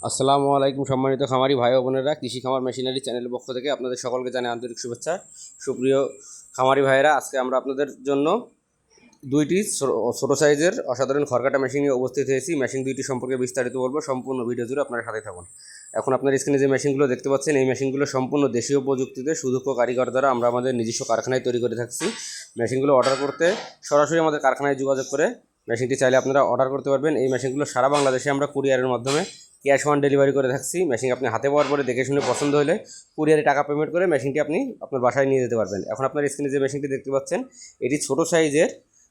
আসসালামু আলাইকুম সম্মানিত খামারি ভাই ও বোনেরা, কৃষি খামার মেশিনারি চ্যানেলের পক্ষ থেকে আপনাদের সকলকে জানাই আন্তরিক শুভেচ্ছা। সুপ্রিয় খামারি ভাইয়েরা, আজকে আমরা আপনাদের জন্য দুইটি ছোটো সাইজের অসাধারণ খড়কাটা মেশিন নিয়ে উপস্থিত হয়েছি। মেশিন দুইটি সম্পর্কে বিস্তারিত বলবো, সম্পূর্ণ ভিডিও জুড়ে আপনার সাথে থাকুন। এখন আপনার স্ক্রিনে যে মেশিনগুলো দেখতে পাচ্ছেন, এই মেশিনগুলো সম্পূর্ণ দেশীয় প্রযুক্তিতে সুদক্ষ কারিগর দ্বারা আমরা আমাদের নিজস্ব কারখানায় তৈরি করে থাকছি। মেশিনগুলো অর্ডার করতে সরাসরি আমাদের কারখানায় যোগাযোগ করে মেশিনটি চাইলে আপনারা অর্ডার করতে পারবেন। এই মেশিনগুলো সারা বাংলাদেশে আমরা কুরিয়ারের মাধ্যমে ক্যাশ অন ডেলিভারি করে থাকছি। মেশিন আপনি হাতে পাওয়ার পরে দেখে শুনে পছন্দ হলে কুরিয়ারে টাকা পেমেন্ট করে মেশিনটি আপনি আপনার বাসায় নিয়ে যেতে পারবেন। এখন আপনার স্ক্রিনে যে মেশিনটি দেখতে পাচ্ছেন, এটি ছোটো সাইজের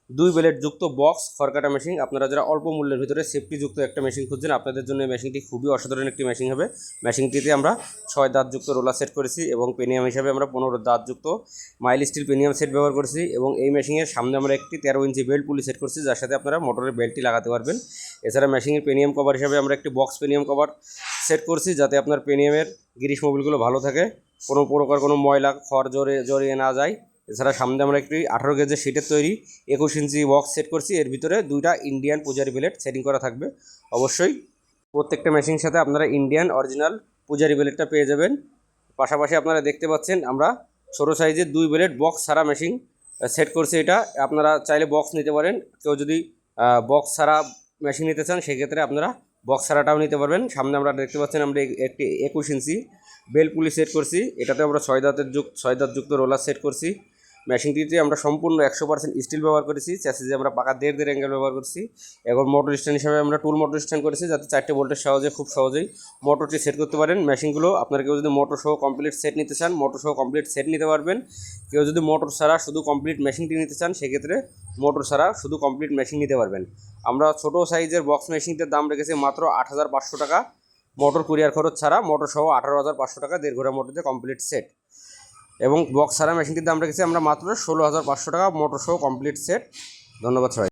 2 ব্লেড যুক্ত বক্স খড়কাটা মেশিন। আপনারা যারা অল্প মূল্যের ভিতরে সেফটি যুক্ত একটা মেশিন খুঁজছেন, আপনাদের জন্য এই মেশিনটি খুবই অসাধারণ একটি মেশিন হবে। মেশিনটিতে আমরা 6 দাঁতযুক্ত রোলার সেট করেছি এবং পেনিয়াম হিসাবে আমরা 15 দাঁতযুক্ত মাইল স্টিল পেনিয়াম সেট ব্যবহার করেছি এবং এই মেশিনের সামনে আমরা একটি 13 ইঞ্চি বেল্ট পুলি সেট করছি, যার সাথে আপনারা মোটরের বেল্টটি লাগাতে পারবেন। এছাড়া মেশিনের পেনিয়াম কভার হিসাবে আমরা একটি বক্স পেনিয়াম কভার সেট করছি, যাতে আপনার পেনিয়ামের গ্রিস মোবিলগুলো ভালো থাকে, কোনো প্রকার কোনো ময়লা খড় জড়িয়ে না যায়। এছাড়া সামনে আমরা একটি 18 গেজের শিটের তৈরি 21 ইঞ্চি বক্স সেট করছি। এর ভিতরে 2টা ইন্ডিয়ান পূজারি ব্লেড সেটিং করা থাকবে। অবশ্যই প্রত্যেকটা মেশিনের সাথে আপনারা ইন্ডিয়ান অরিজিনাল পূজারি ব্লেডটা পেয়ে যাবেন। পাশাপাশি আপনারা দেখতে পাচ্ছেন আমরা ছোটো সাইজের 2 ব্লেড বক্স ছাড়া মেশিন সেট করছি। এটা আপনারা চাইলে বক্স নিতে পারেন। কেউ যদি বক্স ছাড়া মেশিন নিতে চান, সেক্ষেত্রে আপনারা বক্স ছাড়াটাও নিতে পারবেন। সামনে আমরা দেখতে পাচ্ছেন আমরা একটি 21 ইঞ্চি বেল পুলি সেট করছি। এটাতে আমরা 6 দাঁতযুক্ত রোলার সেট করছি। মেশিনটিতে আমরা সম্পূর্ণ 100% স্টিল ব্যবহার করেছি। চ্যাসিসে আমরা পাকা 1.5 অ্যাঙ্গেল ব্যবহার করছি। এখন মোটর স্ট্যান্ড হিসাবে আমরা টুল মোটর স্ট্যান্ড করেছি, যাতে 4টে ভোল্টের খুব সহজেই মোটরটি সেট করতে পারেন। মেশিনগুলো আপনারা কেউ যদি মোটর সহ কমপ্লিট সেট নিতে চান, মোটর সহ কমপ্লিট সেট নিতে পারবেন। কেউ যদি মোটর ছাড়া শুধু কমপ্লিট মেশিনটি নিতে চান, সেক্ষেত্রে মোটর ছাড়া শুধু কমপ্লিট মেশিন নিতে পারবেন। আমরা ছোটো সাইজের বক্স মেশিনটির দাম রেখেছি মাত্র 8,500 টাকা, মোটর কুরিয়ার খরচ ছাড়া। মোটর সহ 18,500 টাকা 1.5 ঘোড়া মোটরতে কমপ্লিট সেট। এবং বক্স ছাড়া মেশিনটির দাম রেখেছি আমরা মাত্র 16,500 টাকা, মোটর সহ কমপ্লিট সেট। ধন্যবাদ সবাই।